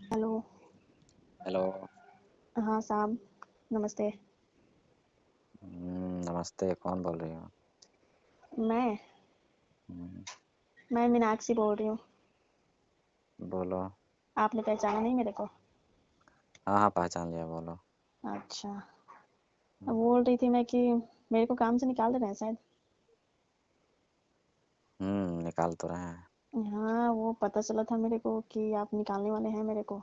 Hello. Hello. हाँ साहब, नमस्ते। नमस्ते, कौन बोल रही हो? मैं हम्म, मैं मीनाक्षी बोल रही हूँ। बोलो। आपने पहचाना नहीं मेरे को? हाँ हाँ, पहचान लिया, बोलो। अच्छा। अब हम्म बोल रही थी मैं कि मेरे को काम से निकाल दे रहे हैं शायद। निकाल तो रहे हैं। हाँ, वो पता चला था मेरे को कि आप निकालने वाले हैं मेरे को।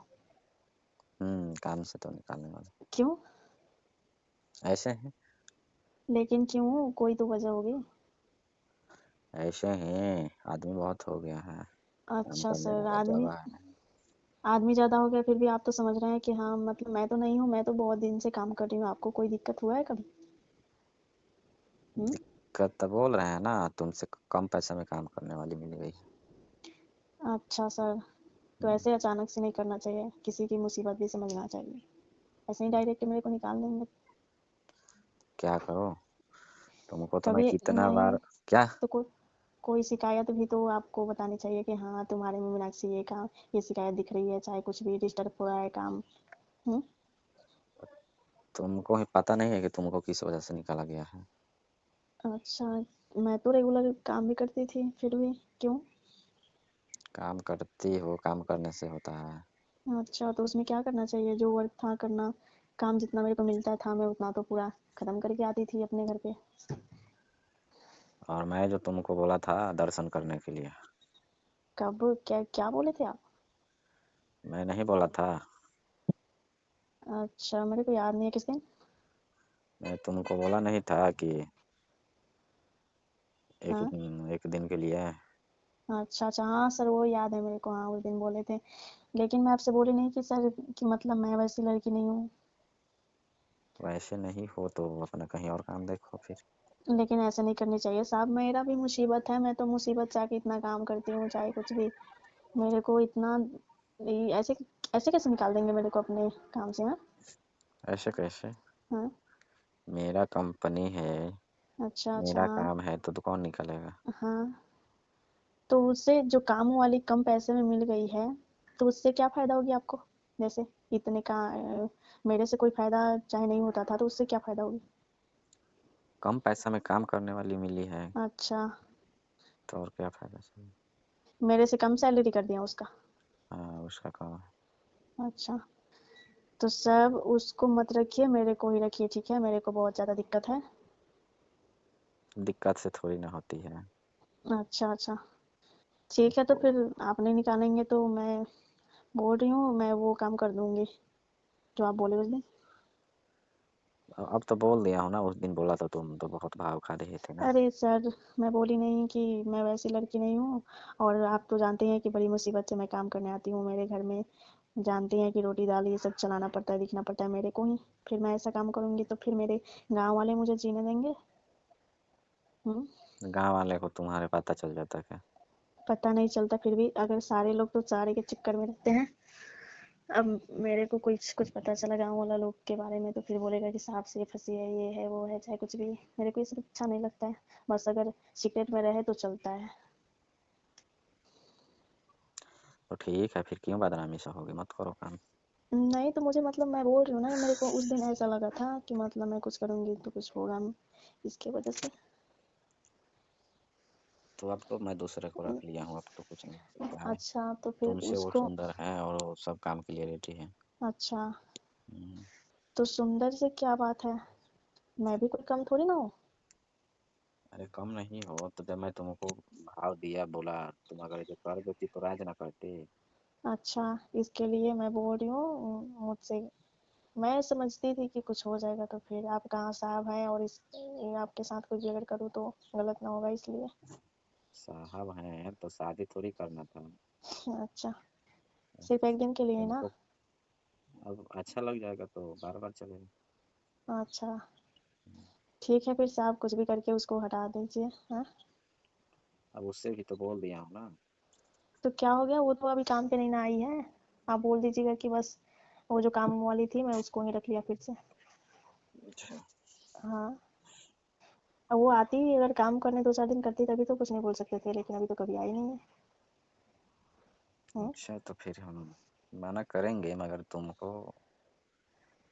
काम से तो निकालने वाले। क्यों? ऐसे ही। लेकिन क्यों? कोई तो वजह होगी। ऐसे ही, आदमी बहुत हो गया है। काम अच्छा करने सर, वाला आदमी जगह है। आदमी ज़्यादा हो गया फिर भी आप तो समझ रहे हैं कि हाँ, मतलब मैं तो नहीं हूँ, मैं तो बहुत दिन से काम कर रही हूँ। आपको कोई दिक्कत हुआ है कभी? हम्म? दिक्कत तो बोल रहे हैं ना, तुमसे कम पैसे में काम करने वाली मिल गई। अच्छा सर, तो हम्म, ऐसे अचानक से नहीं करना चाहिए, किसी की मुसीबत भी समझना चाहिए। ऐसे ही डायरेक्ट मेरे को निकाल देंगे? क्या करो? तुमको तो मैं कभी कितना नहीं बार। क्या? तो कोई शिकायत भी तो आपको बतानी चाहिए कि हाँ, तुम्हारे में मीनाक्षी ये शिकायत दिख रही है, चाहे कुछ भी डिस्टर्ब हो रहा है काम। हम्म? तुमको ही पता नहीं है कि तुमको किस वजह से निकाला गया है? अच्छा, मैं तो रेगुलर काम भी करती थी फिर भी। क्यों? काम करती हो, काम करने से होता है। अच्छा, तो उसमें क्या करना चाहिए? जो वर्क था करना, काम जितना मेरे को मिलता था मैं उतना तो पूरा खत्म करके आती थी अपने घर पे। और मैं जो तुमको बोला था दर्शन करने के लिए, कब? क्या क्या बोले थे आप? मैं नहीं बोला था? अच्छा, मेरे को याद नहीं है किस दिन। मैं तुमको बोला नहीं था कि एक हाँ। एक दिन के लिए। अच्छा अच्छा, हाँ सर, वो याद है मेरे को। हाँ, उस दिन बोले थे। लेकिन मैं आपसे बोली नहीं कि सर, कि मतलब मैं वैसी लड़की नहीं हूँ। वैसे नहीं हो तो अपना कहीं और काम देखो फिर। लेकिन ऐसा नहीं करनी चाहिए साहब, मेरा भी मुसीबत है, मैं तो मुसीबत से आके इतना काम करती हूँ, चाहे कुछ भी। मेरे को इतना ऐसे ऐसे कैसे निकाल देंगे मेरे को अपने काम से? हाँ। ऐसे कैसे? हाँ। मेरा कंपनी है, अच्छा अच्छा, मेरा हाँ। काम है तो कौन निकालेगा? हाँ, तो उससे जो काम वाली कम पैसे में मिल गई है, तो उससे क्या फायदा होगी आपको? जैसे इतने का मेरे से कोई फायदा चाहे नहीं होता था, तो उससे क्या फायदा होगी? कम पैसा में काम करने वाली मिली है, अच्छा, तो और क्या फायदा चाहिए? मेरे से कम सैलरी कर दिया उसका? हाँ, उसका काम है। अच्छा, तो सब उसको मत रखिए, मेरे को ही रखिए, ठीक है? मेरे को बहुत ज़्यादा दिक्कत है। दिक्कत से थोड़ी ना होती है। अच्छा अच्छा, ठीक है, तो फिर आप नहीं निकालेंगे तो मैं बोल रही हूँ, मैं वो काम कर दूंगी जो आप बोले उस दिन। अब तो बोल दिया हूँ ना, उस दिन बोला था तुम तो बहुत भाव खा रहे थे ना। अरे सर, मैं बोली नहीं कि मैं वैसी लड़की नहीं हूँ। और आप तो जानते हैं कि बड़ी मुसीबत से मैं काम करने आती हूँ मेरे घर में। जानती हैं कि रोटी दाल ये सब चलाना पड़ता है, दिखना पड़ता है मेरे को ही। फिर मैं ऐसा काम करूंगी तो फिर मेरे गांव वाले मुझे जीने देंगे? हम्म? गांव वाले को तुम्हारे पता चल जाता क्या? पता नहीं चलता, फिर भी अगर सारे लोग तो सारे के चक्कर में रहते हैं। अब मेरे को कुछ कुछ पता चला गाँव वाला लोग के बारे में तो फिर बोलेगा कि सांप से फंसी है, ये है वो है, चाहे कुछ भी। मेरे को ये सब अच्छा नहीं लगता है। बस अगर सीक्रेट में रहे तो चलता है। तो ठीक है, फिर क्यों बदनामी सहोगे? मत करो काम। नहीं तो मुझे मतलब, मैं बोल रही हूँ ना, मेरे को उस दिन ऐसा लगा था कि मतलब मैं कुछ करूँगी तो कुछ होगा, इसके वजह से। तो अब तो मैं दूसरे को रख लिया हूँ, अब तो कुछ नहीं हो सकता है। अच्छा, तो फिर तुमसे वो उसको। सुंदर है और वो सब काम के लिए रेडी है। अच्छा, हम्म, तो सुंदर से क्या बात है? मैं भी कोई कम थोड़ी ना हूँ। अरे कम नहीं हो तो जब मैं तुमको भाव दिया, बोला, तुम अगर जो कर देती तो राज ना करती। अच्छा, इसके लिए मैं बोल रही हूँ मुझसे। मैं समझती थी कि कुछ हो जाएगा, तो फिर आप कहाँ साहब हैं, और इस ये आपके साथ कुछ अगर करूँ तो गलत ना होगा, इसलिए। साहब हैं तो शादी थोड़ी करना था। अच्छा, सिर्फ एक दिन के लिए ना? तुमको अब अच्छा लग जाएगा तो बार बार चलेगा। अच्छा, ठीक है, फिर साहब कुछ भी करके उसको हटा दीजिए। हाँ। अब उससे भी तो बोल दिया हूँ ना। तो क्या हो गया? वो तो अभी काम पे नहीं ना आई है। आप बोल दीजिएगा कि बस वो जो काम वाली थी मैं उसको ही रख लिया फिर से। अच्छा। हाँ। अब वो आती, अगर काम करने 2 4 दिन करती तभी तो कुछ नहीं बोल सकते थे, लेकिन अभी तो कभी आई नहीं है। हम्म? अच्छा, तो फिर हम मना करेंगे मगर तुमको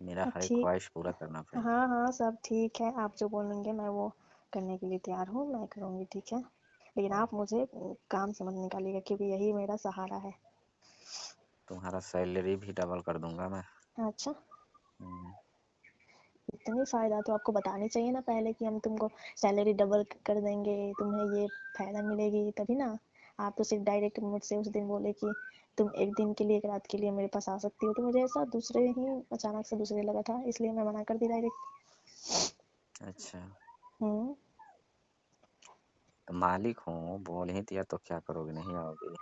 मेरा हर एक ठीक। ख्वाहिश पूरा करना पड़ेगा। हाँ हाँ, सब ठीक है, आप जो बोलेंगे मैं वो करने के लिए तैयार हूँ, मैं करूँगी, ठीक है। लेकिन हाँ, आप मुझे काम से मत निकालिएगा, क्योंकि यही मेरा सहारा है। तुम्हारा सैलरी भी डबल कर दूंगा मैं। अच्छा, हम्म, इतनी फ़ायदा तो आपको बतानी चाहिए ना पहले, कि हम तुमको सैलरी डबल कर देंगे, तुम्हें ये फ़ायदा मिलेगी तभी ना। आप तो सिर्फ डायरेक्ट मुझसे उस दिन बोले कि तुम एक दिन के लिए, एक रात के लिए मेरे पास आ सकती हो, तो मुझे ऐसा दूसरे ही अचानक से दूसरे लगा था, इसलिए मैं मना कर दी डायरेक्ट। अच्छा। हम्म। तो मालिक हूँ, बोल ही दिया तो क्या करोगे, नहीं आओगे?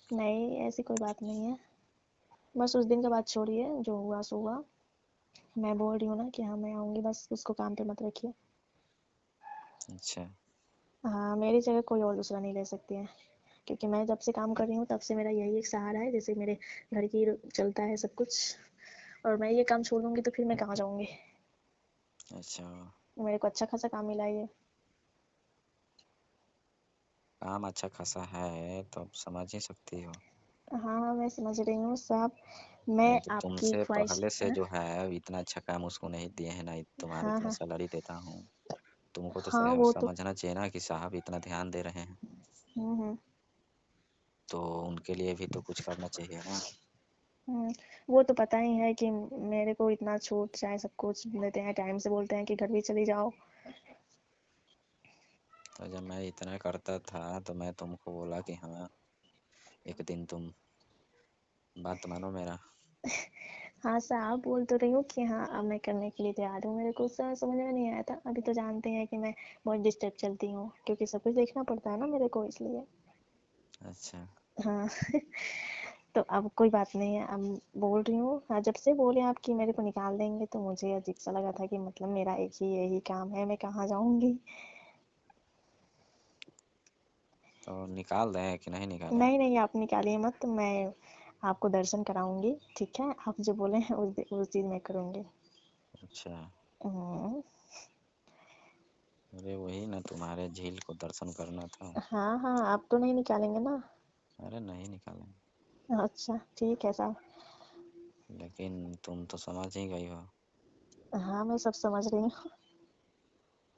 नहीं, ऐसी कोई बात नहीं है। बस उस दिन का बात छोड़िए, जो हुआ सो हुआ। मैं बोल रही हूँ ना कि हाँ मैं आऊँगी, बस उसको काम पे मत रखिए। अच्छा। हाँ, मेरी जगह कोई और दूसरा नहीं ले सकती है, क्योंकि मैं जब से काम कर रही हूँ तब से मेरा यही एक सहारा है, जैसे मेरे घर की चलता है सब कुछ। और मैं ये काम छोड़ दूँगी तो फिर मैं कहाँ जाऊँगी। अच्छा, मेरे को अच्छा खासा काम मिला है ये। काम अच्छा खासा है तो अब समझ ही सकती हो। हाँ हाँ, मैं समझ रही हूँ साहब। मैं नहीं तो आपकी तुमसे ख्वाहिश। पहले से हाँ जो है इतना अच्छा काम उसको नहीं दिए हैं ना, तुम्हारे हाँ इतना हाँ। सैलरी देता हूँ। तुमको तो हाँ, वो तो। समझना चाहिए ना कि साहब इतना ध्यान दे रहे हैं, हम्म। तो उनके लिए भी तो कुछ करना चाहिए ना। हम्म, वो तो पता ही है कि मेरे को इतना छूट चाहे सब कुछ देते हैं, टाइम से बोलते हैं कि घर भी चली जाओ। तो जब मैं इतना करता था तो मैं तुमको बोला कि हाँ एक दिन तुम बात मानो मेरा। हाँ साहब, बोल तो रही हूँ कि हाँ अब मैं करने के लिए तैयार हूँ। मेरे को उस समय समझ में नहीं आया था, अभी तो जानते हैं कि मैं बहुत डिस्टर्ब चलती हूँ, क्योंकि सब कुछ देखना पड़ता है ना मेरे को, इसलिए। अच्छा। हाँ। तो अब कोई बात नहीं है, अब बोल रही हूँ। हाँ, जब से बोले आप कि मेरे को निकाल देंगे तो मुझे अजीब सा लगा था, कि मतलब मेरा एक ही यही काम है, मैं कहाँ जाऊँगी। तो निकाल दें कि नहीं निकालें? नहीं नहीं, आप निकालिए मत, मैं आपको दर्शन कराऊंगी, ठीक है। आप जो बोले हैं उस चीज़ मैं करूँगी। अच्छा। हम्म। अरे वही ना, तुम्हारे झील को दर्शन करना था। हाँ हाँ, आप तो नहीं निकालेंगे ना। अरे नहीं निकालें। अच्छा, ठीक है साहब। लेकिन तुम तो समझ ही गई हो। हाँ, मैं सब समझ रही हूँ।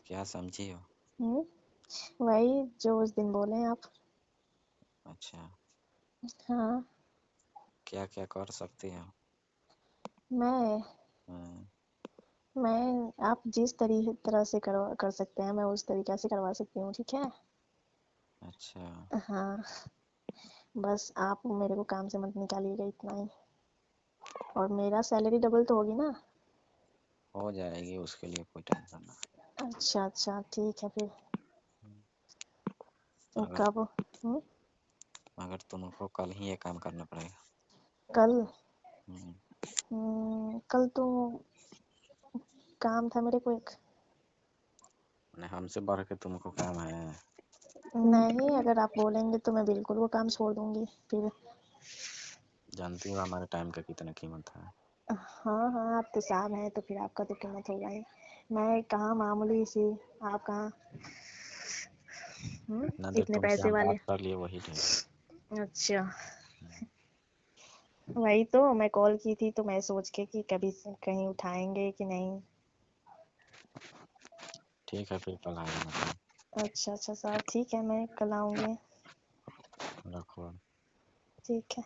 क्या समझी हो? हम्म, वही जो उस दिन बोले आप। अच्छा। हाँ। क्या क्या कर सकती हो? मैं हाँ। मैं आप जिस तरह से कर सकते हैं, मैं उस तरीक़ा से करवा सकती हूँ, ठीक है। अच्छा। हाँ, बस आप मेरे को काम से मत निकालिएगा, इतना ही। और मेरा सैलरी डबल तो होगी ना। हो जाएगी, उसके लिए कोई टेंशन ना। अच्छा अच्छा, ठीक है फिर। मगर कब? हम्म, मगर तुमको कल ही ये काम करना पड़ेगा। कल? हम्म, कल तो काम था मेरे को एक। नहीं, हमसे बढ़ के तुमको काम है। नहीं, अगर आप बोलेंगे तो मैं बिल्कुल वो काम छोड़ दूंगी फिर। जानती हो हमारे टाइम का कितना कीमत है। हाँ हाँ, आप तो साहब हैं तो फिर आपका तो कीमत होगा ही। मैं कहाँ मामूली सी। आप कहाँ। इतना देर इतने तुमसे पैसे हम वाले। बात कर लिए वही ढेर है। अच्छा। हम्म, वही तो मैं कॉल की थी, तो मैं सोच के कि कभी कहीं उठाएंगे कि नहीं। ठीक है फिर कल आ जाना तुम। अच्छा अच्छा साहब, ठीक है, मैं कल आऊँगी। रखो। ठीक है।